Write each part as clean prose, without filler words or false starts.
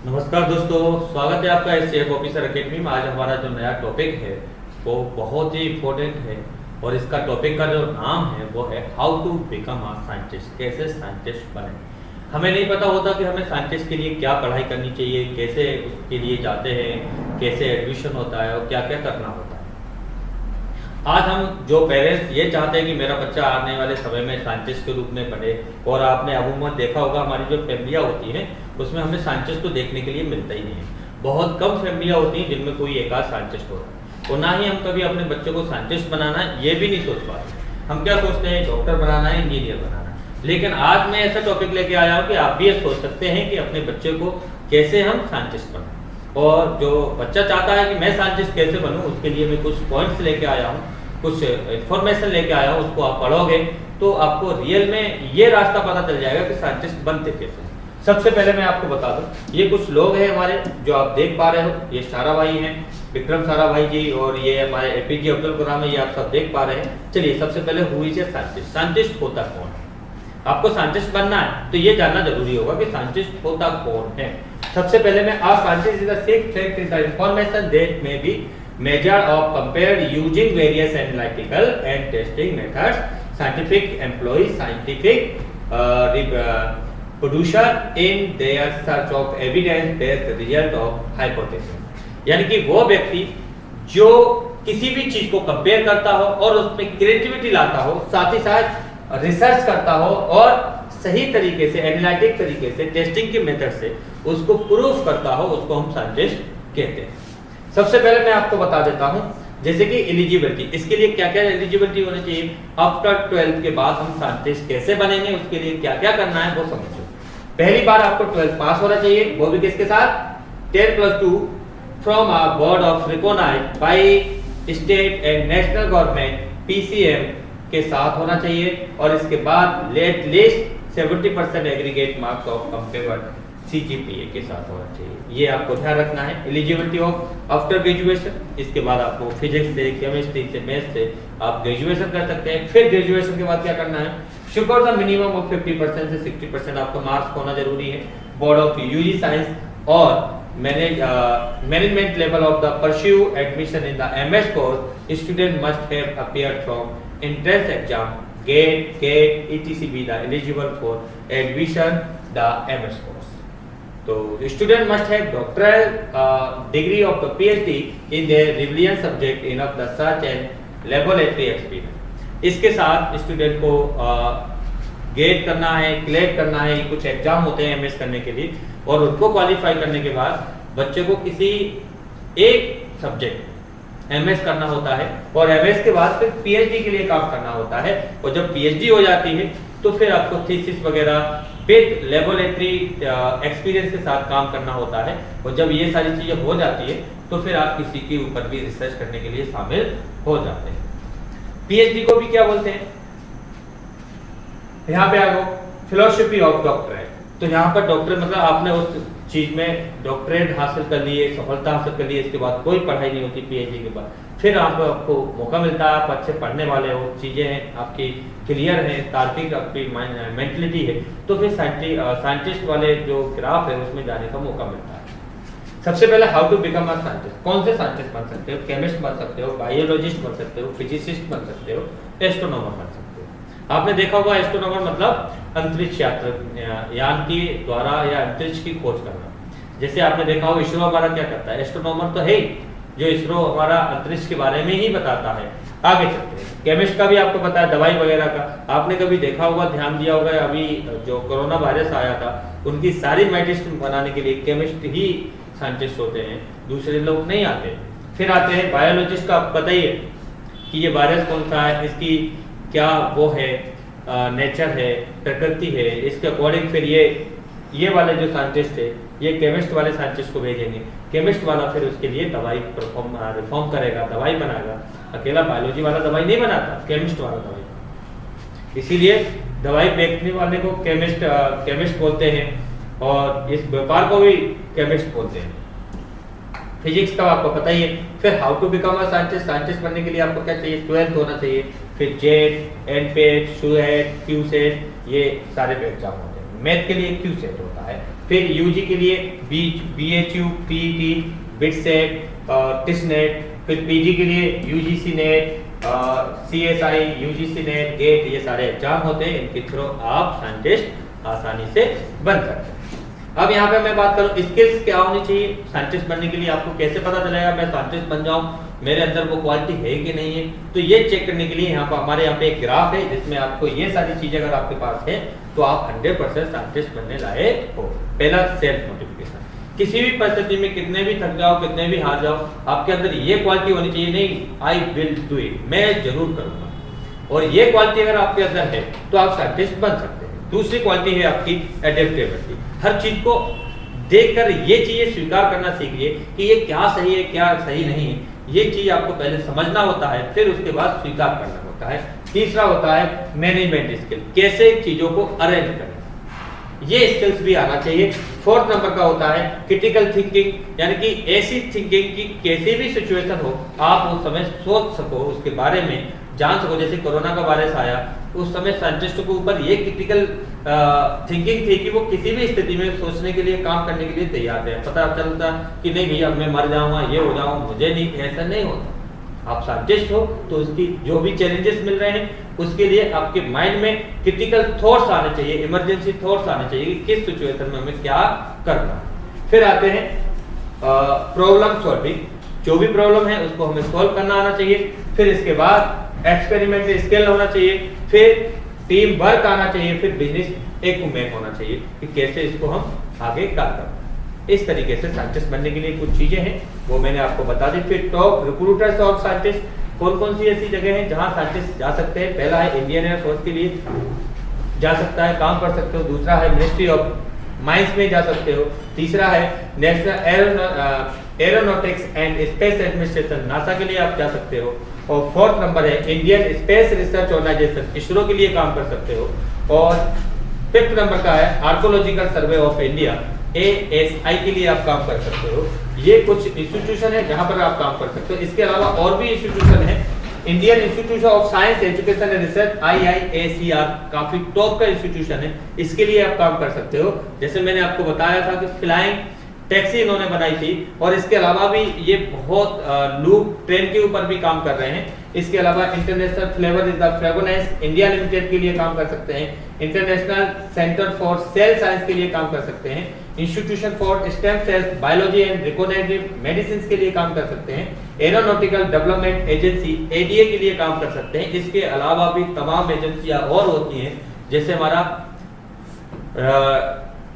नमस्कार दोस्तों, स्वागत है आपका एस चेफ ऑफिसर अकेडमी में। आज हमारा जो नया टॉपिक है वो बहुत ही इम्पोर्टेंट है और इसका टॉपिक का जो नाम है वो है how to become a scientist. कैसे साइंटिस्ट बने। हमें नहीं पता होता कि हमें साइंटिस्ट के लिए क्या पढ़ाई करनी चाहिए, कैसे उसके लिए जाते हैं, कैसे एडमिशन होता है और क्या क्या करना होता है। आज हम जो पेरेंट्स ये चाहते हैं कि मेरा बच्चा आने वाले समय में साइंटिस्ट के रूप में पढ़े, और आपने अमूमन देखा होगा हमारी जो फैमिलियाँ होती हैं उसमें हमें साइंटिस्ट तो देखने के लिए मिलता ही नहीं है। बहुत कम फैमिलियाँ होती हैं जिनमें कोई एक आध साइंटिस्ट होता है, और ना ही हम कभी अपने बच्चे को साइंटिस्ट बनाना है ये भी नहीं सोच पाते। हम क्या सोचते हैं, डॉक्टर बनाना है, इंजीनियर बनाना है। लेकिन आज मैं ऐसा टॉपिक लेके आया हूँ कि आप भी ये सोच सकते हैं कि अपने बच्चे को कैसे हम साइंटिस्ट बनाएं। और जो बच्चा चाहता है कि मैं साइंटिस्ट कैसे बनूं, उसके लिए मैं कुछ पॉइंट्स लेके आया हूँ, कुछ इन्फॉर्मेशन लेके आया हूँ। उसको आप पढ़ोगे तो आपको रियल में ये रास्ता पता चल जाएगा कि साइंटिस्ट बनते कैसे। सबसे पहले मैं आपको बता दूं, ये कुछ लोग हैं हमारे जो आप देख पा रहे हो। ये साराभाई हैं, विक्रम साराभाई जी, और ये हमारे एपीजे अब्दुल कलाम है, ये आप सब देख पा रहे हैं। चलिए सबसे पहले who is a scientist. Scientist होता कौन है? आपको साइंटिस्ट बनना है तो ये जानना जरूरी होगा कि साइंटिस्ट होता कौन है। सबसे पहले मैं scientist is the six fact is the information that may be measured or compared using various analytical and testing methods. Scientific employees, scientific producer in their search of evidence-based result of hypothesis. यानी कि वो व्यक्ति जो किसी भी चीज को compare करता हो और उसमें क्रिएटिविटी लाता हो, साथ ही साथ रिसर्च करता हो और सही तरीके से एनालिटिक तरीके से टेस्टिंग के मेथड से उसको प्रूफ करता हो, उसको हम साइंटिस्ट कहते हैं। सबसे पहले मैं आपको बता देता हूं, जैसे कि एलिजिबिलिटी, इसके लिए क्या क्या एलिजिबिलिटी होनी चाहिए। आफ्टर 12th के बाद हम साइंटिस्ट कैसे बनेंगे, उसके लिए क्या क्या करना है वो समझो। पहली बार आपको 12th पास होना चाहिए, वो भी किसके साथ, 10+2 from a board of recognised by state and national government PCM के साथ होना चाहिए। और इसके बाद at least 70% aggregate marks of compare CGPA के साथ होना चाहिए। ये आपको ध्यान रखना है। एलिजिबिलिटी ऑफ आफ्टर ग्रेजुएशन, इसके बाद आपको फिजिक्स से, केमिस्ट्री से, मैथ्स से आप ग्रेजुएशन कर सकते हैं। फिर ग्रेजुएशन के बाद क्या करना है, श्योर द मिनिमम ऑफ 50% से 60% आपको मार्क्स होना जरूरी है। बोर्ड ऑफ यूजी साइंस और management level of the pursue admission in the MS course student must have appeared from entrance exam GATE etc be the eligible for admission the MS course. तो student must have doctoral degree of the PhD in their religious subject in of the search and laboratory experience. इसके साथ student को gate करना है, clear करना है, कुछ exam होते हैं एमएस करने के लिए, और उनको क्वालिफाई करने के बाद बच्चे को किसी एक सब्जेक्ट एमएस करना होता है, और एमएस के बाद फिर पीएचडी के लिए काम करना होता है। और जब पीएचडी हो जाती है तो फिर आपको थीसिस वगैरह विद लेबोरेटरी एक्सपीरियंस के साथ काम करना होता है। और जब ये सारी चीजें हो जाती है तो फिर आप किसी के ऊपर भी रिसर्च करने के लिए शामिल हो जाते हैं। पीएचडी को भी क्या बोलते हैं, यहाँ पे आगो फिलोसफी ऑफ डॉक्टरेट। तो यहाँ पर डॉक्टर मतलब आपने उस चीज में डॉक्टरेट हासिल कर लिए, सफलता हासिल कर ली, इसके बाद कोई पढ़ाई नहीं होती पीएचडी के बाद। फिर आपको मौका मिलता है, आप अच्छे पढ़ने वाले हो, चीजें आपकी क्लियर है, तार्किक आपकी मेंटलिटी है, तो फिर साइंटिस्ट वाले जो ग्राफ है उसमें जाने का मौका मिलता है। सबसे पहले how to become a scientist. कौन से साइंटिस्ट बन सकते हो, केमिस्ट बन सकते हो, बायोलॉजिस्ट बन सकते हो, फिजिसिस्ट बन सकते हो, एस्ट्रोनॉमर बन सकते हो। आपने देखा होगा एस्ट्रोनॉमर मतलब अंतरिक्ष यान के द्वारा या अंतरिक्ष की खोज करना। जैसे आपने देखा हो इसरो हमारा क्या करता है, एस्ट्रोनॉमर तो है ही, जो इसरो हमारा अंतरिक्ष के बारे में ही बताता है। आगे चलते हैं, केमिस्ट का भी आपको पता है, दवाई वगैरह का आपने कभी देखा होगा, ध्यान दिया होगा। अभी जो कोरोना वायरस आया था उनकी सारी मेडिसिन बनाने के लिए केमिस्ट ही साइंटिस्ट होते हैं, दूसरे लोग नहीं आते। फिर आते हैं बायोलॉजिस्ट का, आपको बताइए कि ये वायरस कौन सा है, इसकी क्या वो है, नेचर है, प्रकृति है, इसके अकॉर्डिंग फिर ये वाले जो साइंटिस्ट है ये केमिस्ट वाले साइंटिस्ट को भेजेंगे। केमिस्ट वाला फिर उसके लिए दवाई रिफॉर्म करेगा, दवाई बनाएगा। अकेला बायोलॉजी वाला दवाई नहीं बनाता, केमिस्ट वाला दवाई। इसीलिए दवाई बेचने वाले को केमिस्ट बोलते हैं, और इस व्यापार को भी केमिस्ट बोलते हैं। फिजिक्स का आपको पता ही है। फिर how to become a scientist, scientist बनने के लिए आपको क्या चाहिए, 12th होना चाहिए। फिर जेट, एनपेट, शूएट, क्यूसेट, ये सारे एग्जाम होते हैं। मैथ के लिए क्यू सेट होता है। फिर यूजी के लिए BHU, PET, बिटसेट, टिसनेट। फिर पीजी के लिए UGC NET, CSI, UGC NET, GATE, ये सारे एग्जाम होते हैं, इनके थ्रू आप साइंटिस्ट आसानी से बन सकते हैं। अब यहाँ पे मैं बात करूँ स्किल्स क्या होनी चाहिए साइंटिस्ट बनने के लिए, आपको कैसे पता चलेगा मैं साइंटिस्ट बन जाऊँ, मेरे अंदर वो क्वालिटी है कि नहीं है। तो ये चेक करने के लिए यहाँ पर हमारे यहाँ पे एक ग्राफ है जिसमें आपको ये सारी चीजें अगर आपके पास है तो आप 100% साइंटिस्ट बनने लायक हो। पहला सेल्फ मोटिवेशन, किसी भी परिस्थिति में कितने भी थक जाओ, कितने भी हार जाओ, आपके अंदर ये क्वालिटी होनी चाहिए, नहीं आई विल डू इट, मैं जरूर करूंगा। और ये क्वालिटी अगर आपके अंदर है तो आप साइंटिस्ट बन सकते हैं। दूसरी क्वालिटी है आपकी एडेप्टेबिलिटी, हर चीज को देखकर ये चीजें स्वीकार करना सीखिए कि ये क्या सही है क्या सही नहीं है, ये चीज आपको पहले समझना होता है, फिर उसके बाद स्वीकार करना होता है। तीसरा होता है मैनेजमेंट स्किल, कैसे चीजों को अरेंज करें, ये स्किल्स भी आना चाहिए। फोर्थ नंबर का होता है क्रिटिकल थिंकिंग, यानी कि ऐसी थिंकिंग की कैसी भी सिचुएशन हो आप उस समय सोच सको, उसके बारे में जान सको। जैसे कोरोना का वायरस आया उस समय साइंटिस्टों के ऊपर ये क्रिटिकल थिंकिंग थी कि वो किसी भी स्थिति में सोचने के लिए, काम करने के लिए तैयार थे। पता चलता कि नहीं भैया मैं मर जाऊंगा, ये हो जाऊंगा, मुझे नहीं, ऐसा नहीं होता। आप साइंटिस्ट हो तो उसकी जो भी चैलेंजेस मिल रहे हैं उसके लिए आपके माइंड में क्रिटिकल थॉट्स आने चाहिए, इमरजेंसी थॉट्स आने चाहिए कि किस सिचुएशन में हमें क्या करना है। फिर आते हैं प्रॉब्लम सॉल्विंग, जो भी प्रॉब्लम है उसको हमें सॉल्व करना आना चाहिए। फिर इसके बाद एक्सपेरिमेंट स्किल होना चाहिए, फिर टीम वर्क आना चाहिए, फिर बिजनेस एक्यूमेंट होना चाहिए कि कैसे इसको हम आगे कर सकते। इस तरीके से साइंटिस्ट बनने के लिए कुछ चीजें हैं वो मैंने आपको बता दी। फिर टॉप रिक्रूटर्स ऑफ साइंटिस्ट, कौन कौन सी ऐसी जगह हैं जहां साइंटिस्ट जा सकते हैं। पहला है इंडियन एयरफोर्स के लिए जा सकता है, काम कर सकते हो। दूसरा है मिनिस्ट्री ऑफ माइंस में जा सकते हो। तीसरा है National Aeronautics and Space Administration, NASA के लिए आप जा सकते हो। और फोर्थ नंबर है Indian Space Research Organisation, ISRO के लिए काम कर सकते हो। और फिफ्थ नंबर का है archaeological survey of India, ASI के लिए आप काम कर सकते हो। ये कुछ इंस्टीट्यूशन है जहां पर आप काम कर सकते हो। इसके अलावा और भी इंस्टीट्यूशन है, Indian institution of science education and research IIACR, काफी टॉप का इंस्टीट्यूशन है, इसके लिए आप काम कर सकते हो। जैसे मैंने आपको बताया था कि फ्लाइंग टैक्सी इन्होंने बनाई थी, और इसके अलावा भी ये बहुत लूप ट्रेन के ऊपर भी काम कर रहे हैं। इसके अलावा international flavour is the fragrances India limited के लिए काम कर सकते हैं। International centre for cell science के लिए काम कर सकते हैं। Institution for stem cells biology and regenerative medicine के लिए काम कर सकते हैं। एरोनॉटिकल डेवलपमेंट एजेंसी ADA के लिए काम कर सकते हैं। इसके अलावा भी तमाम एजेंसियां और होती हैं, जैसे हमारा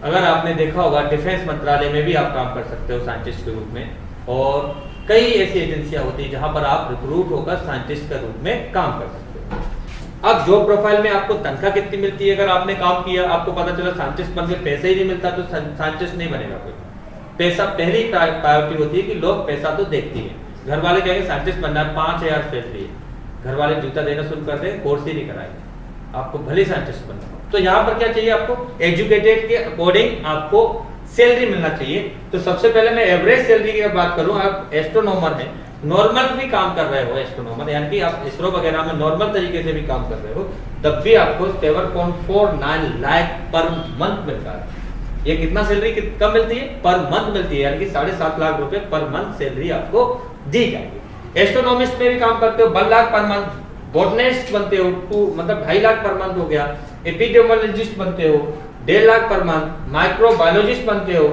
अगर आपने देखा होगा डिफेंस मंत्रालय में भी आप काम कर सकते हो साइंटिस्ट के रूप में। और कई ऐसी एजेंसियां होती हैं जहां पर आप रिक्रूट होकर साइंटिस्ट के रूप में काम कर सकते हो। अब जॉब प्रोफाइल में आपको तनख्वाह कितनी मिलती है, अगर आपने काम किया, आपको पता चला साइंटिस्ट बनके पैसा ही नहीं मिलता तो साइंटिस्ट नहीं बनेगा कोई। पैसा पहली प्रायोरिटी होती है कि लोग पैसा तो देखते हैं। घर वाले कहेंगे साइंटिस्ट बनना है, 5000 सैलरी है, घर वाले जूता देना शुरू कर देंगे, कोर्स ही नहीं कराएंगे, आपको भले साइंटिस्ट बनना हो। तो यहाँ पर क्या चाहिए आपको, एजुकेटेड के अकॉर्डिंग आपको सैलरी मिलना चाहिए। तो सबसे पहले मैं एवरेज सैलरी की बात करूं, आप एस्ट्रोनॉमर हैं, नॉर्मल भी काम कर रहे हो, एस्ट्रोनॉमर यानी कि आप इसरो वगैरह में नॉर्मल तरीके से भी काम कर रहे हो, तब भी आपको 7.49 लाख पर मंथ मिलता है। ये कितना सैलरी कम मिलती है, पर मंथ मिलती है, यानी कि 7.5 लाख रुपए पर मंथ सैलरी आपको दी जाएगी। एस्ट्रोनॉमिस्ट में भी काम करते हो 12 लाख पर मंथ, बॉटनिस्ट बनते हो मतलब 2.5 लाख पर मंथ हो गया, एपिडेमियोलॉजिस्ट बनते हो 1.5 लाख पर मंथ, माइक्रोबायोलॉजिस्ट बनते हो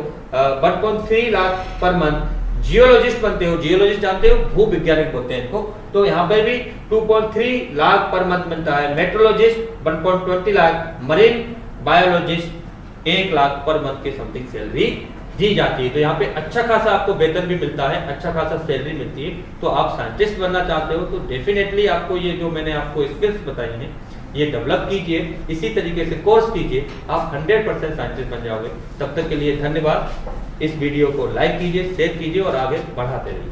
1.3 लाख पर मंथ, जियोलॉजिस्ट बनते हो, जियोलॉजिस्ट जानते हो भू वैज्ञानिक बोलते हैं इनको, तो यहाँ पे भी 2.3 लाख पर मंथ मिलता है। Metrologist 1.20 lakh, marine biologist 1 lakh per month की समथिंग सैलरी दी जाती है। तो यहाँ पे अच्छा खासा आपको वेतन भी मिलता है, अच्छा खासा सैलरी मिलती है। तो आप साइंटिस्ट बनना चाहते हो तो डेफिनेटली आपको ये जो मैंने आपको स्किल्स बताई हैं ये डेवलप कीजिए, इसी तरीके से कोर्स कीजिए, आप 100% साइंटिस्ट बन जाओगे। तब तक के लिए धन्यवाद। इस वीडियो को लाइक कीजिए, शेयर कीजिए और आगे बढ़ाते रहिए।